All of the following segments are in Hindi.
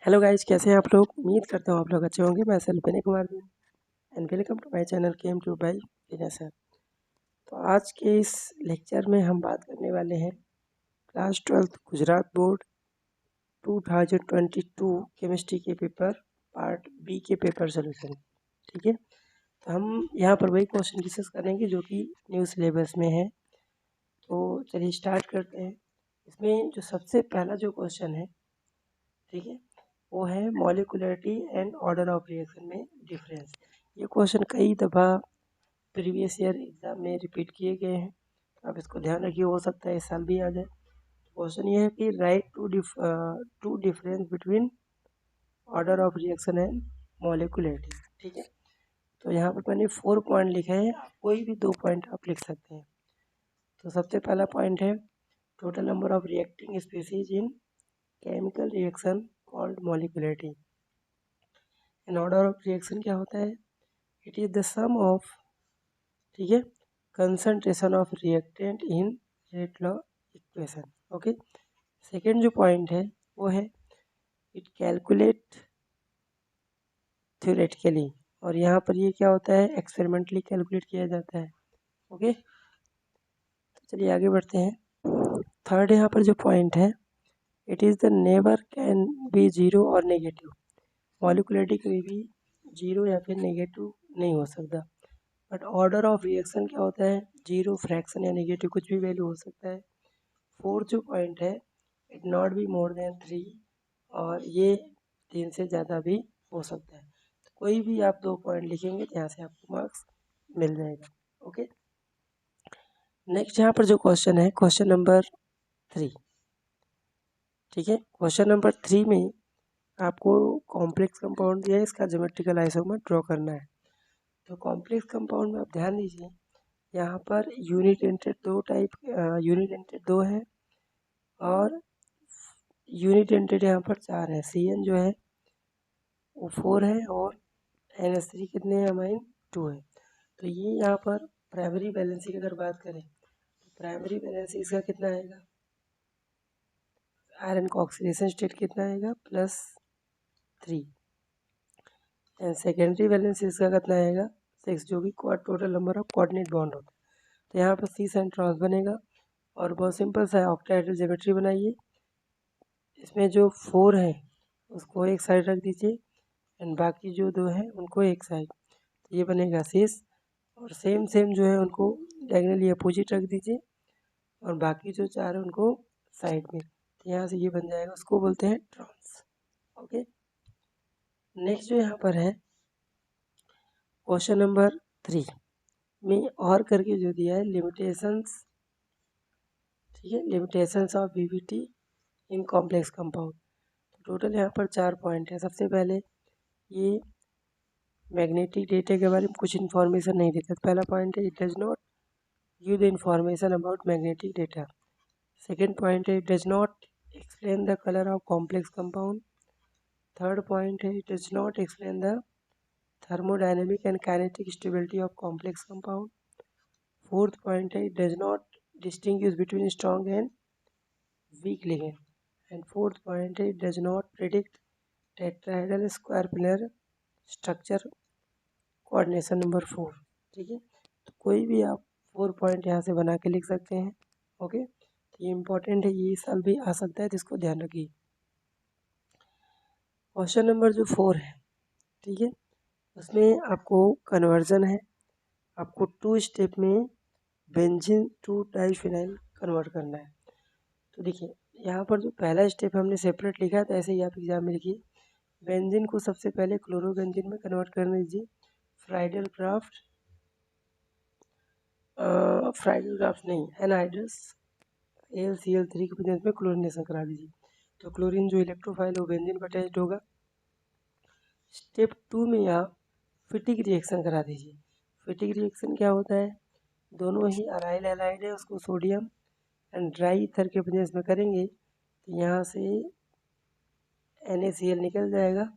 हेलो गाइस, कैसे हैं आप लोग। उम्मीद करता हूँ आप लोग अच्छे होंगे। मैं Vinay Kumar ji and welcome to my channel came to by Vinay sir. तो आज के इस लेक्चर में हम बात करने वाले हैं class 12th Gujarat board 2022 chemistry के पेपर पार्ट बी के पेपर सोल्यूशन। ठीक है, तो हम यहाँ पर वही क्वेश्चन डिस्कस करेंगे जो कि न्यू सिलेबस में है। तो चलिए स्टार्ट करते हैं। इसमें जो सबसे पहला जो क्वेश्चन है, ठीक है, वो है molecularity and order of reaction में डिफरेंस। ये क्वेश्चन कई दफ़ा प्रीवियस ईयर एग्ज़ाम में रिपीट किए गए हैं, तो आप इसको ध्यान रखिए, हो सकता है इस साल भी आ जाए। क्वेश्चन ये है कि write to difference between order of reaction and molecularity. ठीक है, तो यहाँ पर मैंने 4 पॉइंट लिखे हैं, कोई भी 2 पॉइंट आप लिख सकते हैं। तो सबसे पहला पॉइंट है total number of reacting species in chemical reaction called molecularity. And order of reaction क्या होता है? It is the sum of, ठीक है, concentration of reactant in rate law equation. Okay, second जो पॉइंट है वो है इट कैलकुलेट थ्योरेटिकली, और यहाँ पर ये क्या होता है, एक्सपेरिमेंटली कैलकुलेट किया जाता है। ओके, तो चलिए आगे बढ़ते हैं। थर्ड यहाँ पर जो पॉइंट है, it is the never can be zero और नेगेटिव। मॉलिकुलरिटी कभी भी जीरो या फिर नेगेटिव नहीं हो सकता। बट ऑर्डर ऑफ रिएक्शन क्या होता है, जीरो, फ्रैक्शन या नेगेटिव कुछ भी वैल्यू हो सकता है। फोर्थ जो पॉइंट है, it not be more than 3, और ये 3 से ज़्यादा भी हो सकता है। तो कोई भी आप 2 पॉइंट लिखेंगे तो यहाँ से आपको मार्क्स मिल जाएगा। ओके, नेक्स्ट यहाँ पर जो क्वेश्चन है, क्वेश्चन नंबर 3। ठीक है, क्वेश्चन नंबर 3 में आपको कॉम्प्लेक्स कंपाउंड दिया है, इसका ज्योमेट्रिकल आइसोमर ड्रॉ करना है। तो कॉम्प्लेक्स कंपाउंड में आप ध्यान दीजिए, यहाँ पर यूनिडेंटेड दो है, और यूनिडेंटेड यहाँ पर 4 है। CN जो है वो 4 है, और NH3 कितने हैं, अमाइन 2 है। तो ये यहाँ पर प्राइमरी वैलेंसी की अगर बात करें तो प्राइमरी वैलेंसी इसका कितना आएगा, आयरन का ऑक्सीडेशन स्टेट कितना आएगा, +3। एंड सेकेंडरी वैलेंसी इसका कितना आएगा, 6, जो कि total number of coordinate bond होता है। तो यहाँ पर सी ट्रांस बनेगा, और बहुत सिंपल सा ऑक्टाहेड्रल ज्योमेट्री बनाइए। इसमें जो 4 है उसको एक साइड रख दीजिए, एंड बाकी जो 2 हैं उनको एक साइड, तो ये बनेगा 6। और सेम जो है उनको डायगोनली अपोजिट रख दीजिए, और बाकी जो 4 है उनको साइड में, तो यहाँ से ये बन जाएगा, उसको बोलते हैं ट्रांस। ओके, नेक्स्ट जो यहाँ पर है क्वेश्चन नंबर 3 में और करके जो दिया है लिमिटेशंस, ठीक है, limitations of BBT in complex compound. Total यहाँ पर 4 पॉइंट है। सबसे पहले ये मैग्नेटिक डेटा के बारे में कुछ इन्फॉर्मेशन नहीं देता। पहला पॉइंट है it does not give the information about magnetic data. Second point है it does not explain the colour of complex compound. Third point है it does not explain the thermodynamic and kinetic stability of complex compound. Fourth point है it does not distinguish between strong and weak ligand. And fourth point है it does not predict tetrahedral square pillar structure coordination number 4। ठीक है, तो कोई भी आप 4 पॉइंट यहाँ से बना के लिख सकते हैं। ओके, तो ये इम्पोर्टेंट है, ये साल भी आ सकता है, तो इसको ध्यान रखिए। क्वेश्चन नंबर जो 4 है, ठीक है, उसमें आपको कन्वर्जन है, आपको 2 स्टेप में बेंजीन टू डाइफिनाइल कन्वर्ट करना है। तो देखिए यहाँ पर जो पहला स्टेप हमने सेपरेट लिखा है, तो ऐसे ही आप एग्जाम में लिखिए, बेंजीन को सबसे पहले क्लोरोबेंजीन में कन्वर्ट करने दीजिए। फ्राइडल क्राफ्ट नहीं, एनहाइड्रस AlCl3 की प्रेजेंस में क्लोरिनेशन करा दीजिए। तो क्लोरीन जो इलेक्ट्रोफाइल वो बेंजीन पर अटैच्ड होगा। स्टेप 2 में यहाँ फिटिक रिएक्शन करा दीजिए। फिटिक रिएक्शन क्या होता है, दोनों ही अराइल एलाइड है, उसको सोडियम एंड ड्राई ईथर के प्रेजेंस में करेंगे, तो यहाँ से NaCl निकल जाएगा,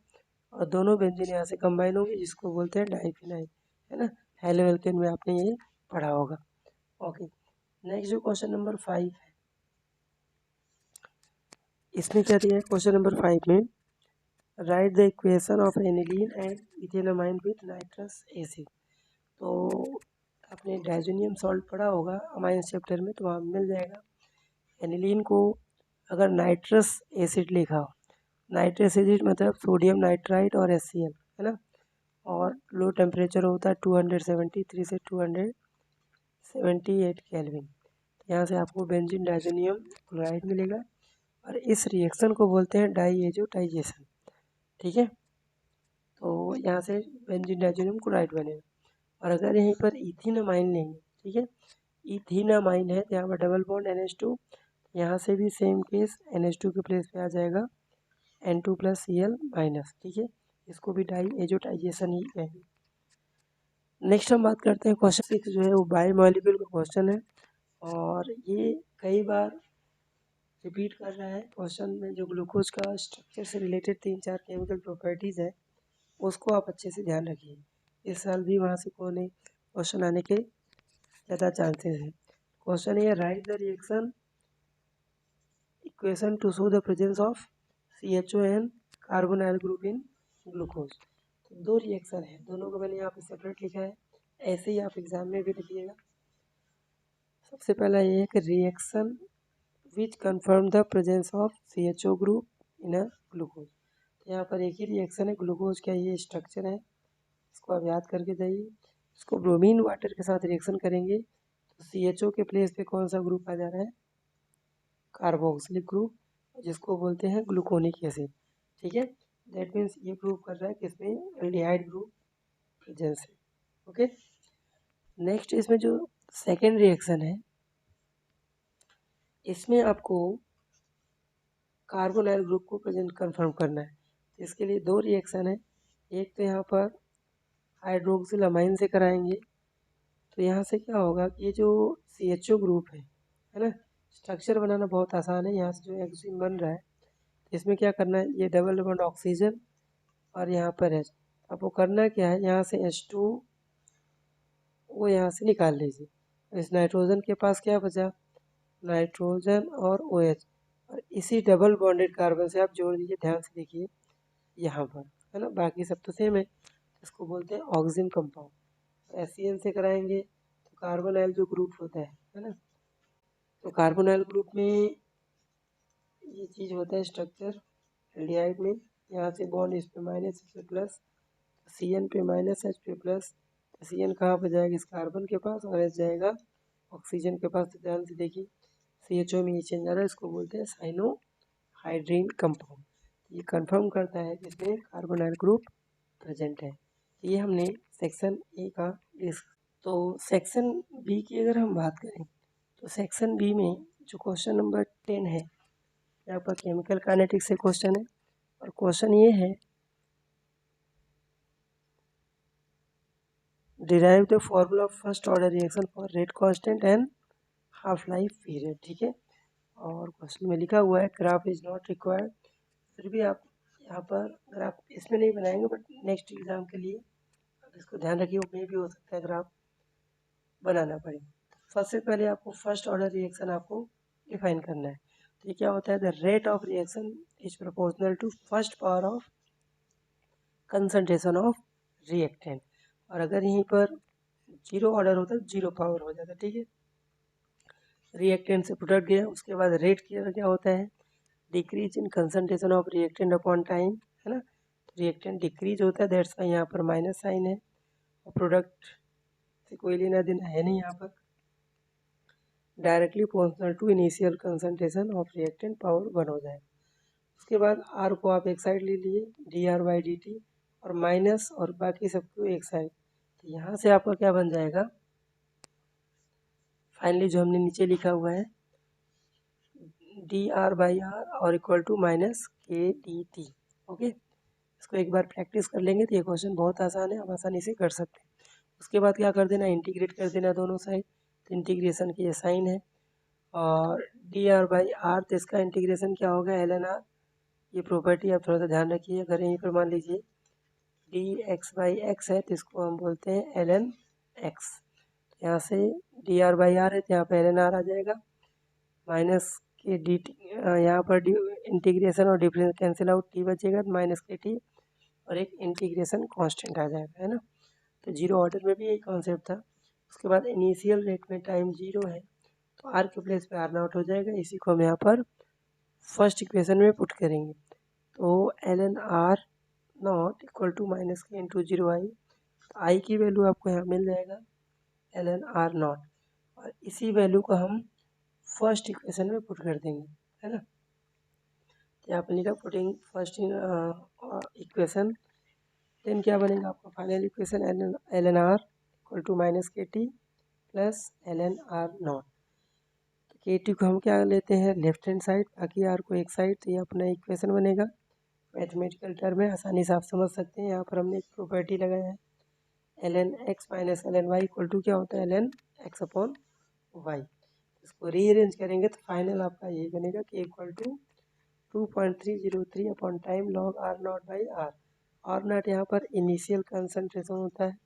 और दोनों बेंजीन यहाँ से कंबाइन होंगे, जिसको बोलते हैं डाइफिनाइल, है ना। हेलोएल्केन में आपने ये पढ़ा होगा। ओके, नेक्स्ट जो क्वेश्चन नंबर 5 है, इसमें क्या दिया है, क्वेश्चन नंबर 5 में write the equation of aniline and ethanamine with nitrous acid. तो आपने डाइजोनियम सॉल्ट पढ़ा होगा अमाइंस चैप्टर में, तो वहाँ मिल जाएगा। एनिलीन को अगर नाइट्रस एसिड लिखा हो, नाइट्रस एसिड मतलब सोडियम नाइट्राइट और HCl, है ना, और लो टेम्परेचर होता है 273 से 278 केल्विन। यहाँ से आपको बेंजीन डाइजोनियम क्लोराइड मिलेगा और इस रिएक्शन को बोलते हैं डाईएजोटाइजेशन। ठीक है, तो यहाँ से बेंजीन डाइजोनियम क्लोराइड बनेगा। और अगर यहीं पर इथिनामाइन लेंगे, ठीक है, इथिनामाइन है तो यहाँ पर डबल बॉन्ड NH2, यहाँ से भी सेम केस NH2 के प्लेस पे आ जाएगा N2+Cl-। ठीक है, इसको भी डाईएजोटाइजेशन ही कहेंगे। नेक्स्ट हम बात करते हैं क्वेश्चन 6 जो है वो बायोमॉलिक्यूल का क्वेश्चन है, और ये कई बार रिपीट कर रहा है क्वेश्चन में। जो ग्लूकोज का स्ट्रक्चर से रिलेटेड 3-4 केमिकल प्रॉपर्टीज़ है उसको आप अच्छे से ध्यान रखिए। इस साल भी वहाँ से कोने क्वेश्चन आने के ज़्यादा चांसेस है। क्वेश्चन ये, right the reaction equation two show the presence of CHO and carbonyl group in glucose. तो दो रिएक्शन है, दोनों को मैंने यहाँ पे सेपरेट लिखा है, ऐसे ही आप एग्जाम में भी लिखिएगा। सबसे पहला ये है कि reaction which confirm the presence of CHO group in a glucose. तो यहाँ पर एक ही रिएक्शन है, ग्लूकोज का ये स्ट्रक्चर है, इसको आप याद करके जाइए। इसको ब्रोमीन वाटर के साथ रिएक्शन करेंगे तो CHO के प्लेस पे कौन सा ग्रुप आ जा रहा है, कार्बोक्सिलिक ग्रुप, जिसको बोलते हैं ग्लूकोनिक एसिड। ठीक है, दैट मीन्स ये प्रूव कर रहा है कि इसमें एल्डिहाइड ग्रुप प्रेजेंस है। ओके, नेक्स्ट इसमें जो सेकेंड रिएक्शन है, इसमें आपको कार्बोनाइल ग्रुप को प्रेजेंट कंफर्म करना है। इसके लिए दो रिएक्शन है, एक तो यहाँ पर हाइड्रोक्सिल अमाइन से कराएंगे, तो यहाँ से क्या होगा कि ये जो CHO ग्रुप है ना, स्ट्रक्चर बनाना बहुत आसान है। यहाँ से जो एक्सिन बन रहा है, तो इसमें क्या करना है, ये डबल बॉन्ड ऑक्सीजन और यहाँ पर H, आपको करना क्या है, यहाँ से H2 वो यहाँ से निकाल लीजिए। इस नाइट्रोजन के पास क्या बचा, नाइट्रोजन और OH, और इसी डबल बॉन्डेड कार्बन से आप जोड़ दीजिए। ध्यान से देखिए यहाँ पर, है ना, बाकी सब तो सेम है, इसको बोलते हैं ऑक्सीजन कंपाउंड। HCl से कराएंगे तो कार्बोनाइल जो ग्रुप होता है ना, तो कार्बोनाइल ग्रुप में ये चीज़ होता है स्ट्रक्चर एल्डिहाइड में, यहाँ से बॉन्ड इस पे माइनस इस पे प्लस, CN पे माइनस H पे प्लस, CN कहाँ पर जाएगा, इस कार्बन के पास, और H जाएगा ऑक्सीजन के पास। तो ध्यान से देखिए CHO में ये चेंज आ रहा है, इसको बोलते हैं साइनोहाइड्रीन कंपाउंड। ये कंफर्म करता है कि इसमें कार्बोनाइल ग्रुप प्रेजेंट है। ये हमने सेक्शन ए का डिस्क। तो सेक्शन बी की अगर हम बात करें, तो सेक्शन बी में जो क्वेश्चन नंबर 10 है, यहाँ पर केमिकल काइनेटिक्स से क्वेश्चन है, और क्वेश्चन ये है, derive the formula of first order reaction for rate constant and half life period. ठीक है, और क्वेश्चन में लिखा हुआ है ग्राफ इज नॉट रिक्वायर्ड, फिर भी आप यहाँ पर ग्राफ इसमें नहीं बनाएंगे, बट नेक्स्ट एग्जाम के लिए इसको ध्यान रखिए, उसमें भी हो सकता है ग्राफ बनाना पड़े। सबसे पहले आपको फर्स्ट ऑर्डर रिएक्शन आपको डिफाइन करना है। तो ये क्या होता है, the rate of reaction is proportional to first power of concentration of reactant, और अगर यहीं पर जीरो ऑर्डर होता है तो जीरो पावर हो जाता है। ठीक है, रिएक्टेंट से प्रोडक्ट गया, उसके बाद रेट क्या होता है, decrease in concentration of reactant upon time, है ना, तो रिएक्टेंट डिक्रीज होता है, दैट्स वाई यहाँ पर माइनस साइन है, और प्रोडक्ट से कोई लेना देना है नहीं, यहाँ पर directly proportional to initial concentration of reactant power 1 हो जाएगा। उसके बाद आर को आप एक साइड ले लिए, dr/dt, और माइनस और बाकी सबको एक साइड, तो यहाँ से आपका क्या बन जाएगा, फाइनली जो हमने नीचे लिखा हुआ है dr/r और equal to minus kdt। Okay, इसको एक बार प्रैक्टिस कर लेंगे तो ये क्वेश्चन बहुत आसान है, आप आसानी से कर सकते हैं। उसके बाद क्या कर देना, इंटीग्रेट कर देना दोनों साइड, तो इंटीग्रेशन की ये साइन है, और dr/r, तो इसका इंटीग्रेशन क्या होगा, ln r। ये प्रॉपर्टी आप थोड़ा सा ध्यान रखिए, अगर यहीं पर मान लीजिए dx/x है तो इसको हम बोलते हैं ln x, यहाँ से dr/r है तो यहाँ पे ln r आ जाएगा, माइनस कि डी टी यहाँ पर इंटीग्रेशन और डिफरेंस कैंसिल आउट, टी बचेगा तो माइनस के टी और एक इंटीग्रेशन कांस्टेंट आ जाएगा, है ना। तो जीरो ऑर्डर में भी यही कॉन्सेप्ट था। उसके बाद इनिशियल रेट में टाइम जीरो है तो आर के प्लेस पे आर नॉट हो जाएगा, इसी को हम यहाँ पर फर्स्ट इक्वेशन में पुट करेंगे। तो L N R naught equal to minus K into zero I, तो आई की वैल्यू आपको यहाँ मिल जाएगा एल एन आर नॉट, और इसी वैल्यू को हम फर्स्ट इक्वेशन में पुट कर देंगे, है ना। तो यहाँ पर लिखा पुटिंग फर्स्ट इक्वेशन, देन क्या बनेगा आपका final equation L N R equal to minus K T plus L N R naught. तो के टी को हम क्या लेते हैं लेफ्ट हैंड साइड, बाकी आर को एक साइड, तो ये अपना इक्वेशन बनेगा। मैथमेटिकल टर्म है, आसानी से आप समझ सकते हैं। यहाँ पर हमने एक प्रॉपर्टी लगाया है L N X minus L N Y equal to क्या होता है L N X upon Y. इसको रीअरेंज करेंगे तो फाइनल आपका यही बनेगा कि equal to 2.303 upon time log R naught by R. R naught यहाँ पर इनिशियल कंसंट्रेशन होता है,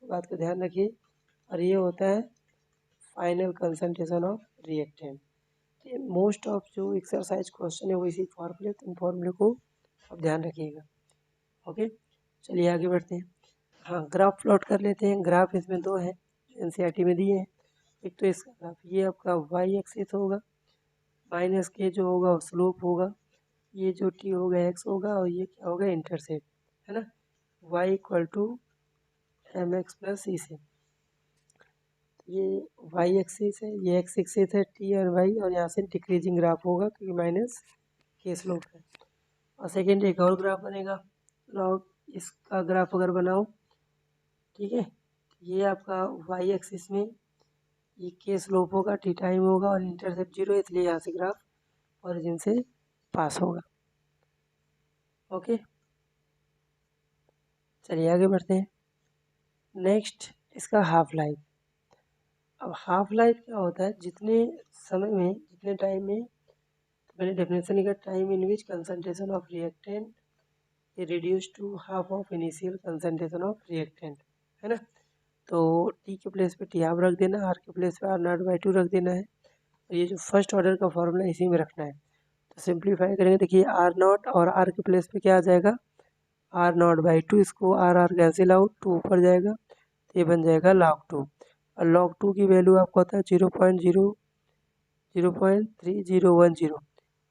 बात को ध्यान रखिए, और ये होता है final concentration of reactant. Most of जो एक्सरसाइज क्वेश्चन है वो इसी फॉर्मूले, तो इन फॉर्मूले को आप ध्यान रखिएगा। ओके, चलिए आगे बढ़ते हैं। हाँ, ग्राफ प्लॉट कर लेते हैं। ग्राफ इसमें दो है जो एनसीईआरटी में दिए हैं। एक तो इसका ग्राफ ये आपका वाई एक्सिस होगा, माइनस के जो होगा वो स्लोप होगा, ये जो टी होगा एक्स होगा, और ये क्या होगा इंटरसेप्ट, है ना। Y equal to M X plus E से, ये वाई एक्सिस है, ये एक्स एक्सिस है टी और वाई, और यहाँ से डिक्रीजिंग ग्राफ होगा क्योंकि माइनस के स्लोप है। और सेकेंड एक और ग्राफ बनेगा लॉग, इसका ग्राफ अगर बनाओ, ठीक है, ये आपका वाई एक्सिस में ये के स्लोप होगा, टी टाइम होगा, और इंटरसेप्ट जीरो, इसलिए यहाँ से ग्राफ ओरिजिन से पास होगा। ओके, चलिए आगे बढ़ते हैं। नेक्स्ट इसका हाफ लाइफ। अब हाफ लाइफ क्या होता है, जितने समय में जितने टाइम में, तो मैंने डेफिनेशन लिखा time in which concentration of reactant ये reduce to half of initial concentration of reactant, है ना। तो टी के प्लेस पे टी हाफ रख देना, आर के प्लेस पे आर नॉट बाई टू रख देना है, और ये जो फर्स्ट ऑर्डर का फॉर्मूला इसी में रखना है। तो सिंप्लीफाई करेंगे, देखिए आर नॉट और आर के प्लेस पे क्या आ जाएगा आर नॉट बाई टू, इसको R R cancel out, two ऊपर जाएगा तो ये बन जाएगा लॉग टू, और लॉग टू की वैल्यू आपको होता है 0.00310।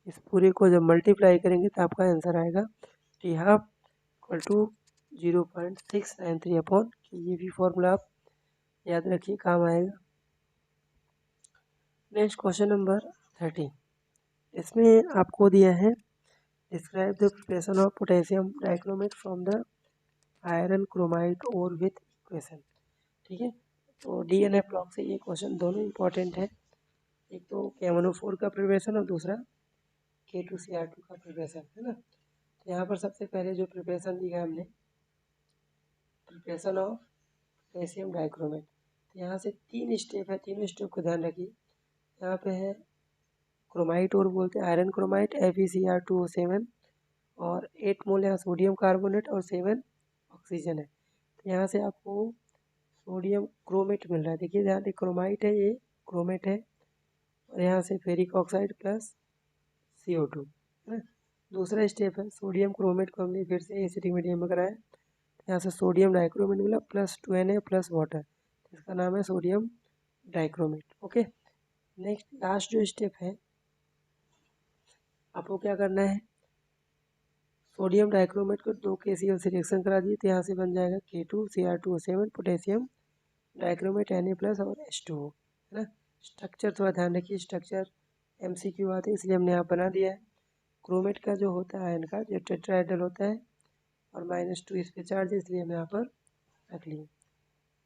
इस पूरे को जब मल्टीप्लाई करेंगे तो आपका आंसर आएगा T half equal to 0.693 upon, ये भी फॉर्मूला आप याद रखिए, काम आएगा। नेक्स्ट क्वेश्चन नंबर 30, इसमें आपको दिया है describe the preparation of potassium dichromate from the iron chromite और विथ इक्वेशन, ठीक है। तो डीएनए ब्लॉक से ये क्वेश्चन दोनों इंपॉर्टेंट है, एक तो KMnO4 का प्रिपरेशन और दूसरा K2Cr2 का प्रिपरेशन, है ना। तो यहाँ पर सबसे पहले जो प्रिपरेशन दिया है हमने प्रिपरेशन ऑफ पोटेशियम डाइक्रोमेट, तो यहाँ से तीन स्टेप है, तीनों स्टेप को ध्यान रखिए। यहाँ पे है क्रोमाइट और बोलते हैं आयरन क्रोमाइट FeCr2O7, और 8 मोल यहाँ सोडियम कार्बोनेट और 7 ऑक्सीजन है। तो यहाँ से आपको सोडियम क्रोमेट मिल रहा है, देखिए ध्यान से क्रोमाइट है, ये क्रोमेट है, और यहाँ से फेरिक ऑक्साइड प्लस CO2, है ना। दूसरा स्टेप है सोडियम क्रोमेट को हमने फिर से एसिडिक मीडियम में कराया, यहाँ से सोडियम डाइक्रोमेट मिला प्लस 2Na प्लस वाटर, इसका नाम है sodium dichromate. Okay, next last जो स्टेप है आपको क्या करना है, सोडियम डाइक्रोमेट को 2 KCl से रिएक्शन करा दिए, तो यहाँ से बन जाएगा K2Cr2O7 potassium dichromate Na plus और H2O, है ना। स्ट्रक्चर थोड़ा ध्यान रखिए, स्ट्रक्चर MCQ आते हैं इसलिए हमने यहाँ बना दिया है। क्रोमेट का जो होता है आयन का जो टेट्राहेड्रल होता है, और -2 इस पे चार्ज है इसलिए हम यहाँ पर रख लिए।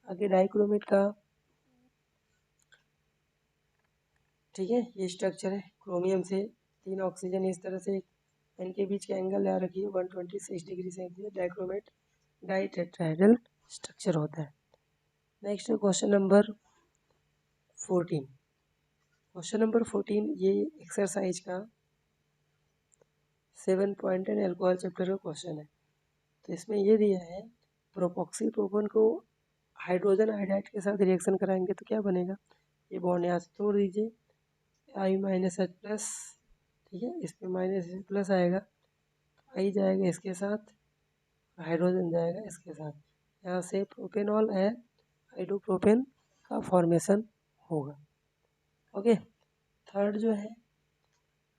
आगे डाइक्रोमेट का, ठीक है, ये स्ट्रक्चर है, क्रोमियम से 3 ऑक्सीजन, इस तरह से इनके बीच का एंगल याद रखिए 126 डिग्री से डाइक्रोमेट डाई टेट्राहेड्रल स्ट्रक्चर होता है। Next question number 14। Question number 14 ये एक्सरसाइज का 7.10 एल्कोहल चैप्टर का क्वेश्चन है। तो इसमें ये दिया है प्रोपॉक्सी प्रोपन को हाइड्रोजन आयोडाइड के साथ रिएक्शन कराएंगे तो क्या बनेगा, ये बॉन्ड यहाँ से तोड़ दीजिए, आई माइनस एच प्लस, ठीक है, इस पर माइनस एच प्लस आएगा, आई जाएगा इसके साथ, हाइड्रोजन जाएगा इसके साथ, यहाँ से प्रोपेनॉल है हाइड्रोप्रोपेन का फॉर्मेशन होगा। ओके, थर्ड जो है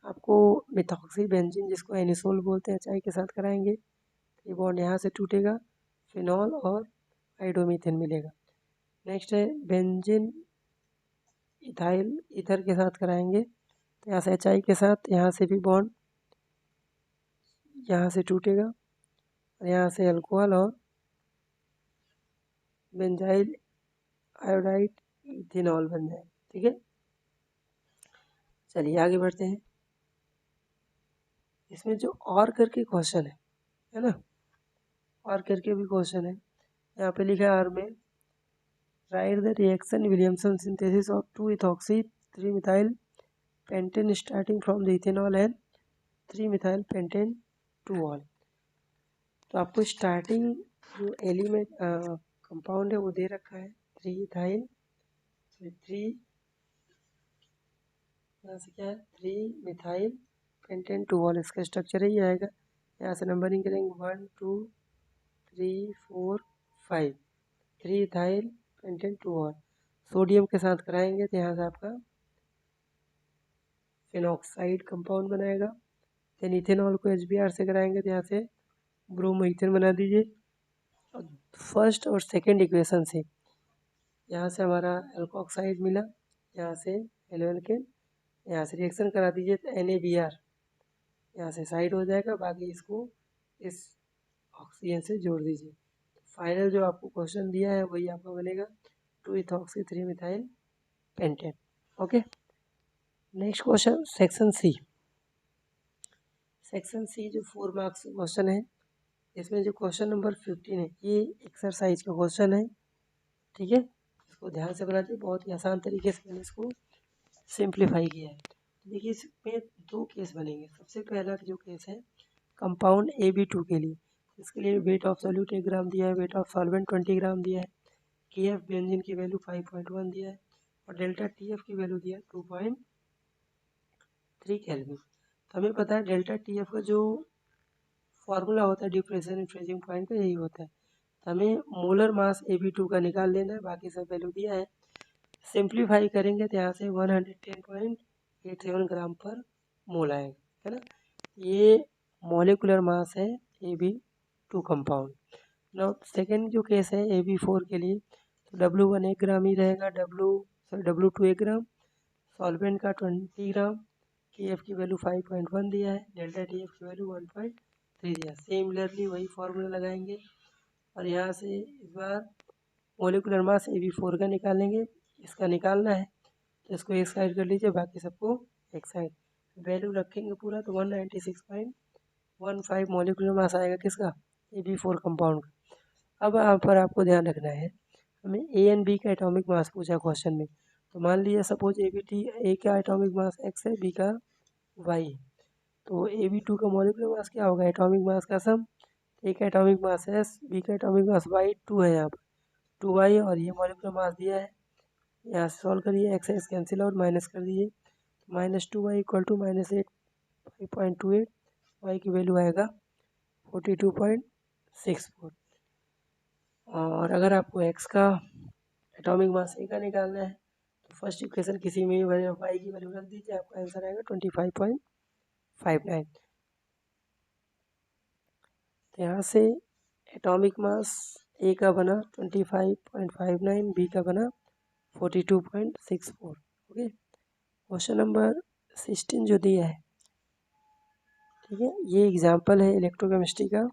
आपको मिथॉक्सी बेंजीन, जिसको एनिसोल बोलते हैं, चाय के साथ कराएंगे, ये बॉन्ड यहाँ से टूटेगा, फिनॉल और हाइड्रोमीथेन मिलेगा। नेक्स्ट है बेंजीन इथाइल ईथर के साथ कराएंगे, तो यहाँ से HI के साथ, यहाँ से भी बॉन्ड यहाँ से टूटेगा और यहाँ से अल्कोहल और बेंजाइल आयोडाइड इथेनॉल बन जाए। ठीक है, चलिए आगे बढ़ते हैं। इसमें जो और करके क्वेश्चन है ना, और करके भी क्वेश्चन है, यहाँ पे लिखा है आर में write the reaction Williamson synthesis of 2-ethoxy 3-methyl pentane starting from the ethanol and 3-methyl pentane 2-ol। तो आपको स्टार्टिंग जो एलिमेंट कंपाउंड है वो दे रखा है 3-ethyl, 3 यहाँ से क्या है 3-methyl pentane 2-ol, इसका स्ट्रक्चर ही आएगा। यहाँ से नंबरिंग करेंगे 1 2 3 4 5, 3-ethyl pentane 2-ol। सोडियम के साथ कराएंगे तो यहाँ से आपका फिनॉक्साइड कंपाउंड बनाएगा। देन इथेनॉल को HBr से कराएंगे तो यहाँ से ब्रोमो इथेन बना दीजिए। और फर्स्ट और सेकंड इक्वेशन से यहाँ से हमारा एल्कोक्साइड मिला, यहाँ से एल्केन, यहाँ से रिएक्शन करा दीजिए तो NaBr यहाँ से साइड हो जाएगा, बाकी इसको इस ऑक्सीजन से जोड़ दीजिए। फाइनल जो आपको क्वेश्चन दिया है वही आपका बनेगा 2-ethoxy 3-methyl pentane। Okay, next question section C. Section C जो 4 मार्क्स क्वेश्चन है, इसमें जो क्वेश्चन नंबर 15 है ये एक्सरसाइज का क्वेश्चन है। ठीक है, इसको ध्यान से बनाते, बहुत ही आसान तरीके से मैंने इसको सिंप्लीफाई किया है। देखिए इसमें 2 केस बनेंगे। सबसे पहला जो केस है कंपाउंड AB2 के लिए, इसके लिए वेट ऑफ सॉल्यूट 1 ग्राम दिया है, वेट ऑफ सॉल्वेंट 20 ग्राम दिया है, KF बेंजीन की वैल्यू 5.1 दिया है और डेल्टा TF की वैल्यू दिया है 2.3 केल्विन। तो हमें पता है डेल्टा TF का जो फॉर्मूला होता है डिप्रेशन एंड फ्रीजिंग पॉइंट का यही होता है। तो हमें मोलर मास AB2 का निकाल लेना है, बाकी सब वैल्यू दिया है। सिंप्लीफाई करेंगे तो यहाँ से 110.87 ग्राम पर मोल आएगा, है ना। ये मॉलिकुलर मास है AB2 कंपाउंड। नाउ सेकेंड जो केस है AB4 के लिए, तो W1 1 ग्राम ही रहेगा, W2 1 ग्राम, सॉल्वेंट का 20 ग्राम, KF की वैल्यू 5.1 दिया है, डेल्टा TF की वैल्यू 1.3 दिया। सिमिलरली वही फार्मूला लगाएंगे और यहाँ से इस बार मोलिकुलर मास AB4 का निकालेंगे, इसका निकालना है तो इसको एक साइड कर लीजिए, बाकी सबको एक साइड। वैल्यू रखेंगे पूरा तो 196.15 मोलिकुलर मास आएगा किसका, AB4 कंपाउंड का। अब यहाँ पर आपको ध्यान रखना है, हमें A एंड B का एटॉमिक मास पूछा क्वेश्चन में। तो मान लीजिए सपोज A का एटॉमिक मास x है, B का y है, तो AB2 का मोलिकुलर मास क्या होगा, एटॉमिक मास का सम। A का एटॉमिक मास s, B का एटॉमिक मास y 2 है, यहाँ पर 2y और ये मोलिकुलर मास दिया है। यहाँ से सॉल्व करिए, एक्स एक्स कैंसिल और माइनस कर दीजिए, -2y इक्वल टू -8.28, y की वैल्यू आएगा 42.64। और अगर आपको x का एटॉमिक मास A का निकालना है तो फर्स्ट इक्वेशन किसी में भी y की वैल्यू रख दीजिए, आपका आंसर आएगा 25.59। तो यहाँ से एटॉमिक मास A का बना 25.59, B का बना 42.64। ओके, क्वेश्चन नंबर 16 जो दिया है, ठीक है, ये एग्जाम्पल है इलेक्ट्रोकेमिस्ट्री का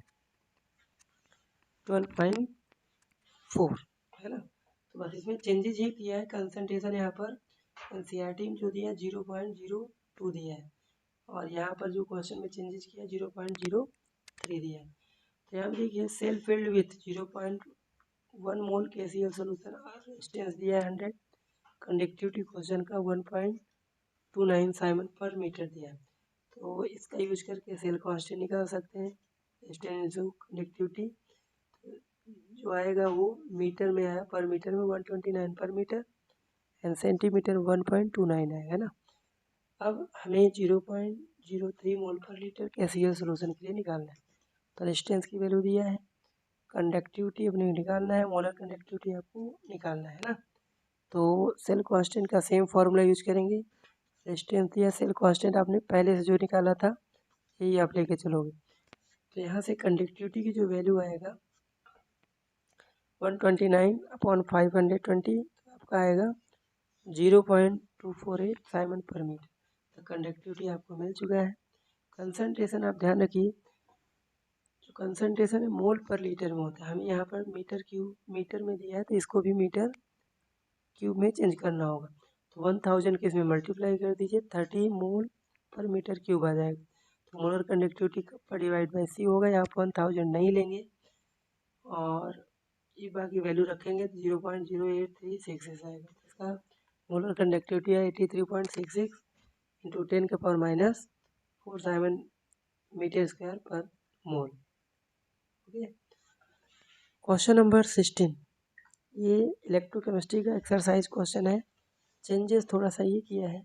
12.4, है ना। तो बस इसमें चेंजेस ये किया है, कंसंट्रेशन यहाँ पर NCERT में जो दिया है 0.02 दिया है और यहाँ पर जो क्वेश्चन में चेंजेस किया 0.03 दिया है। तो यहाँ देखिए cell filled with 0.1 mole KCl solution और रेजिस्टेंस दिया है 100, कंडक्टिविटी क्वेश्चन का 1.29 साइमन पर मीटर दिया है। तो इसका यूज करके सेल कांस्टेंट निकाल सकते हैं, रेजिस्टेंस कंडक्टिविटी जो आएगा वो मीटर में आया, पर मीटर में 129 पर मीटर एंड सेंटीमीटर 1.29 आएगा ना। अब हमें 0.03 मोल पर लीटर गैसियस सोल्यूशन के लिए निकालना है। तो रेजिस्टेंस की वैल्यू दिया है, कंडक्टिविटी अपने निकालना है, मोलर कंडक्टिविटी आपको निकालना है ना। तो सेल कांस्टेंट का सेम फार्मूला यूज करेंगे। रेजिस्टेंस दिया, सेल कांस्टेंट आपने पहले से जो निकाला था यही आप लेके चलोगे। तो यहाँ से कंडक्टिविटी की जो वैल्यू आएगा 129/520 आपका आएगा 0.248 साइमन पर मीटर। तो कंडक्टिविटी आपको मिल चुका है। कंसंट्रेशन आप ध्यान रखिए, जो कंसंट्रेशन है मोल पर लीटर में होता है, हमें यहाँ पर मीटर क्यूब मीटर में दिया है तो इसको भी मीटर क्यूब में चेंज करना होगा। तो 1000 के इसमें मल्टीप्लाई कर दीजिए, 30 मोल पर मीटर क्यूब आ जाएगा। तो मोलर कंडक्टिविटी पर डिवाइड बाई सी होगा, यहाँ पर 1000 नहीं लेंगे और ये बाकी वैल्यू रखेंगे तो 0.0836 आएगा। तो इसका मोलर कंडक्टिविटी है 83.66 इंटू 10 के पावर -4 साइमन मीटर स्क्वायर पर मोल। ओके, क्वेश्चन नंबर 16, ये इलेक्ट्रोकेमिस्ट्री का एक्सरसाइज क्वेश्चन है। चेंजेस थोड़ा सा ये किया है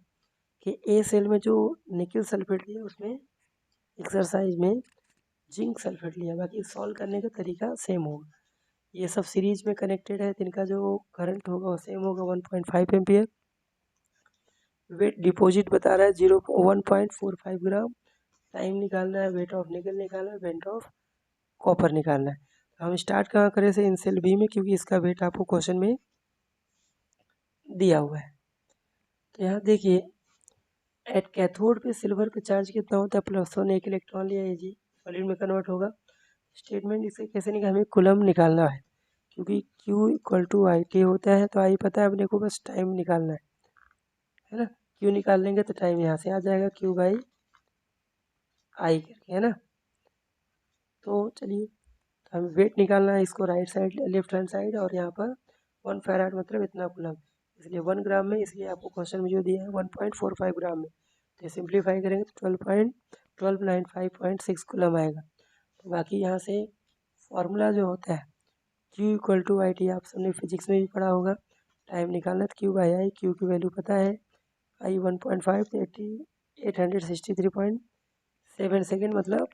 कि ए सेल में जो निकल सल्फेट लिया उसमें एक्सरसाइज में जिंक सल्फेट लिया, बाकी सॉल्व करने का तरीका सेम होगा। ये सब सीरीज में कनेक्टेड है, इनका जो करंट होगा वो सेम होगा 1.5 एम्पियर। वेट डिपॉजिट बता रहा है 1.45 ग्राम। टाइम निकालना है, वेट ऑफ निकल निकालना है, वेट ऑफ कॉपर निकालना है। हम स्टार्ट कहाँ करें से इन सेल बी में, क्योंकि इसका वेट आपको क्वेश्चन में दिया हुआ है। तो यहाँ देखिए, एट कैथोड पे सिल्वर पे चार्ज कितना होता है, +1 एक इलेक्ट्रॉन लिया है जी, सॉलिड में कन्वर्ट होगा। स्टेटमेंट इसे कैसे निकाल, हमें कूलम निकालना है, क्योंकि Q = IT होता है। तो आई पता है अपने को, बस टाइम निकालना है ना। Q निकाल लेंगे तो टाइम यहाँ से आ जाएगा Q/I करके, है ना। तो चलिए, तो हमें वेट निकालना है, इसको right side left hand side, और यहाँ पर 1 फैराड मतलब इतना कूलम, इसलिए 1 ग्राम में, इसलिए आपको क्वेश्चन में जो दिया है 1.45 ग्राम में। तो सिंप्लीफाई करेंगे तो 12.1295.6 कूलम आएगा। तो बाकी यहाँ से फॉर्मूला जो होता है Q = IT, आप सबने फिजिक्स में भी पढ़ा होगा। टाइम निकालना तो Q/I, Q की वैल्यू पता है, I 1.5 तो 863.7 सेकेंड, मतलब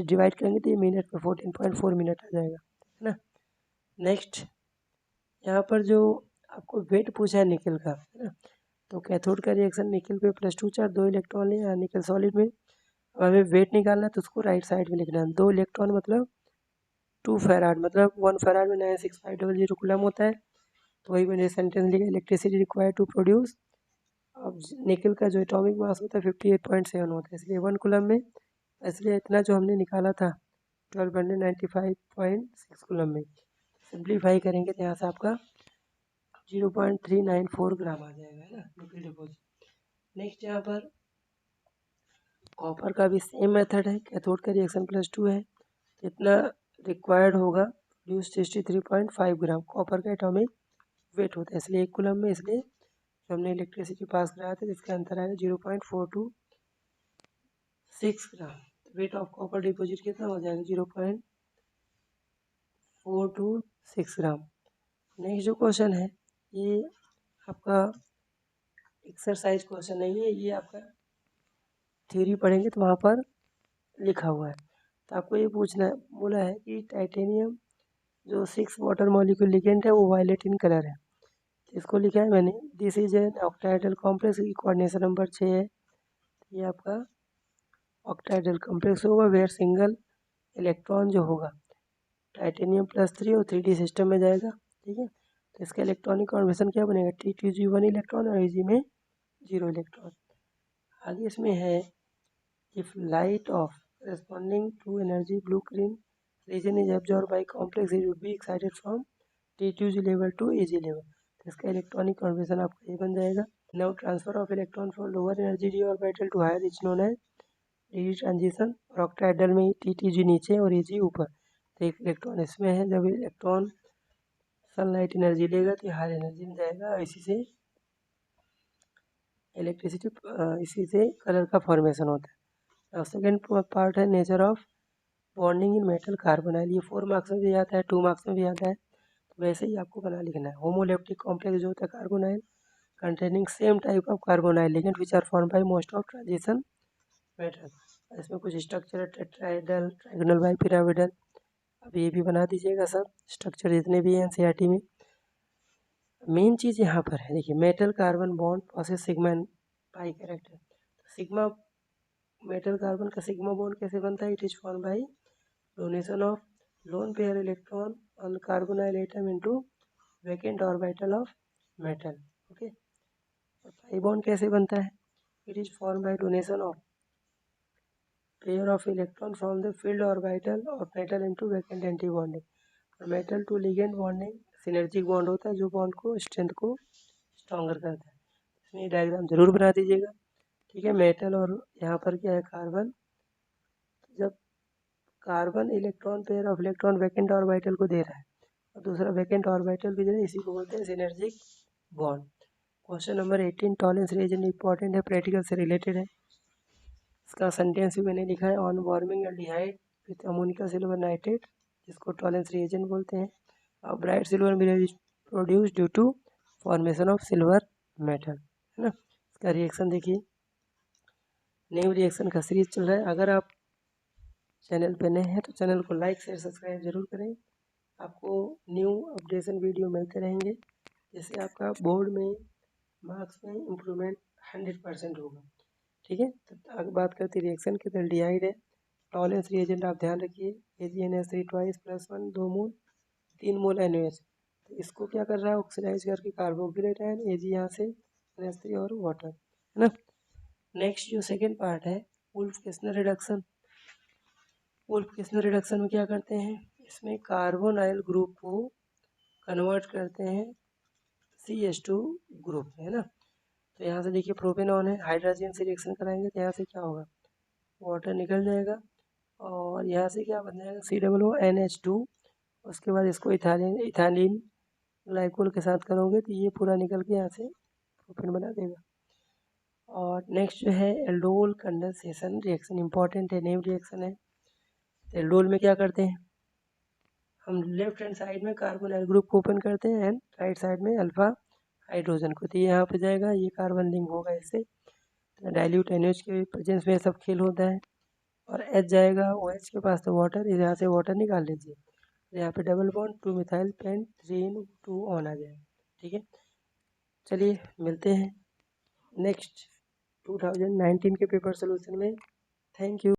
डिवाइड करेंगे तो ये मिनट में 14.4 मिनट आ जाएगा, है ना। नेक्स्ट, यहाँ पर जो आपको वेट पूछा है निकल का, है ना। तो कैथोड का रिएक्शन, निकल पे +2 चार्ज, 2 इलेक्ट्रॉन ले, यहाँ निकल सॉलिड में। अब हमें वेट निकालना है तो उसको राइट साइड में लिखना है। 2 इलेक्ट्रॉन मतलब 2 फैराड, मतलब 1 फैराड में 96500 कूलम होता है। तो वही मैंने सेंटेंस लिखा, इलेक्ट्रिसिटी रिक्वायर्ड टू प्रोड्यूस। अब निकल का जो एटॉमिक मास होता है 58.7 होता है, इसलिए 1 कूलम में, इसलिए इतना जो हमने निकाला था 1295.6 कूलम में। सिंप्लीफाई करेंगे तो यहाँ से आपका 0.394 ग्राम आ जाएगा, है ना, निकल डिपॉजिट। नेक्स्ट, यहाँ पर कॉपर का भी सेम मेथड है, कैथोड का रिएक्शन +2 है, तो इतना रिक्वायर्ड होगा, प्रोड्यूस 63.5 ग्राम कॉपर का एटॉमिक वेट होता है, इसलिए 1 कूलम में, इसलिए जो हमने इलेक्ट्रिसिटी पास कराया था इसका आंसर आएगा 0.426 ग्राम। वेट ऑफ कॉपर डिपॉजिट कितना हो जाएगा, 0.426 ग्राम। नेक्स्ट जो क्वेश्चन है, ये आपका एक्सरसाइज क्वेश्चन नहीं है, ये आपका थ्योरी पढ़ेंगे तो वहाँ पर लिखा हुआ है। तो आपको ये पूछना है, बोला है कि टाइटेनियम जो 6 वाटर मॉलिक्यूल लिगेंड है वो वायलेट इन कलर है। इसको लिखा है मैंने, दिस इज एन ऑक्टाइडल कॉम्प्लेक्स की कोऑर्डिनेशन नंबर 6 है। ये आपका ऑक्टाइडल कॉम्प्लेक्स होगा, वेयर सिंगल इलेक्ट्रॉन जो होगा टाइटेनियम +3 और 3D सिस्टम में जाएगा, ठीक है। तो इसका इलेक्ट्रॉनिक कॉन्फिगरेशन क्या बनेगा, T2G 1 इलेक्ट्रॉन और Ag में 0 इलेक्ट्रॉन। आगे इसमें है, if light of corresponding to energy blue green region is absorbed by complex, it would be excited from T2G level to Ag level। तो इसका इलेक्ट्रॉनिक कॉन्फिगरेशन आपका ये बन जाएगा। Now transfer of electron from lower energy D orbital to higher is known as D transition. और ऑक्टाइडल में T2G नीचे और Ag ऊपर, तो एक इलेक्ट्रॉन इसमें है। जब इलेक्ट्रॉन सनलाइट एनर्जी लेगा तो हायर एनर्जी में जाएगा, इसी से इलेक्ट्रिसिटी, इसी से कलर का फॉर्मेशन होता है। और सेकेंड पार्ट है nature of bonding in metal carbonyl, ये 4 मार्क्स में भी आता है, 2 मार्क्स में भी आता है। तो वैसे ही आपको बना लिखना है। होमोलेप्टिक कॉम्प्लेक्स जो होता है carbonyl, containing same type of carbonyl ligand which are formed by most of transition metal। इसमें कुछ स्ट्रक्चर है टेट्राहेड्रल, ट्राइगोनल, बाइपिरामिडल। अब ये भी बना दीजिएगा सब स्ट्रक्चर जितने भी हैं एनसीईआरटी में। मेन चीज़ यहाँ पर है, देखिए metal carbon bond possess sigma and pi character. Sigma metal carbon का सिग्मा बॉन्ड कैसे बनता है? It is form by donation of lone pair electron on carbonyl atom into vacant orbital of metal. Okay, और पाई बॉन्ड कैसे बनता है? It is form by donation of pair of electron from the filled orbital of metal into vacant anti bonding. और metal to ligand bonding synergic bond होता है जो बॉन्ड को स्ट्रेंथ को स्ट्रॉन्गर करता है। इसमें डायग्राम जरूर बना दीजिएगा, ठीक है। मेटल और यहाँ पर क्या है कार्बन, जब carbon electron pair of electron vacant orbital को दे रहा है और दूसरा वैकेंट ऑर्बिटल भी दे रहा है, इसी को बोलते हैं synergic bond. Question number 18 Tollens reagent important है, प्रैक्टिकल से रिलेटेड है। इसका सेंटेंस भी मैंने लिखा है, on warming aldehyde with ammoniacal silver nitrate, जिसको टॉलेंस रिएजेंट बोलते हैं। अब bright silver mirror produce due to formation of silver metal, है ना। इसका रिएक्शन देखिए, न्यू रिएक्शन का सीरीज चल रहा है। अगर आप चैनल पे नए हैं तो चैनल को लाइक शेयर सब्सक्राइब जरूर करें, आपको न्यू अपडेशन वीडियो मिलते रहेंगे, जिससे आपका बोर्ड में मार्क्स में इम्प्रूवमेंट 100% होगा, ठीक है। तो आगे बात करते हैं रिएक्शन की। तो एल्डिहाइड है, टॉलेंस रिएजेंट आप ध्यान रखिए, AgNH3 ट्वाइस +1 2 मोल 3 मोल NaOH। तो इसको क्या कर रहा है, ऑक्सीडाइज करके कार्बोक्सिलेट आयन Ag यहाँ से NH3 और वाटर, है ना। नेक्स्ट जो सेकेंड पार्ट है वुल्फ-किस्लर रिडक्शन। वुल्फ-किस्लर रिडक्शन में क्या करते हैं, इसमें कार्बोनाइल ग्रुप को कन्वर्ट करते हैं CH2 ग्रुप में, है ना। तो यहाँ से देखिए प्रोपेनॉन है, हाइड्रोजन से रिएक्शन कराएंगे तो यहाँ से क्या होगा, वाटर निकल जाएगा और यहाँ से क्या बन जाएगा COONH2। उसके बाद इसको इथालीन ग्लाइकोल के साथ करोगे तो ये पूरा निकल के यहाँ से प्रोपेन बना देगा। और नेक्स्ट जो है एल्डोल कंडेंसेशन रिएक्शन, इंपॉर्टेंट है, नेम रिएक्शन है। एल्डोल में क्या करते हैं, हम लेफ्ट हैंड साइड में कार्बोनाइल ग्रुप को ओपन करते हैं एंड राइट साइड में अल्फा हाइड्रोजन को, तो ये यहाँ पे जाएगा, ये कार्बन लिंक होगा इससे, तो डाइल्यूट NH के प्रेजेंस में सब खेल होता है। और H जाएगा OH के पास तो वाटर, यहाँ से वाटर निकाल लीजिए, यहाँ पे double bond 2 methyl pent 3 one आ जाएगा, ठीक है। चलिए मिलते हैं नेक्स्ट 2019 के पेपर सोल्यूशन में। Thank you.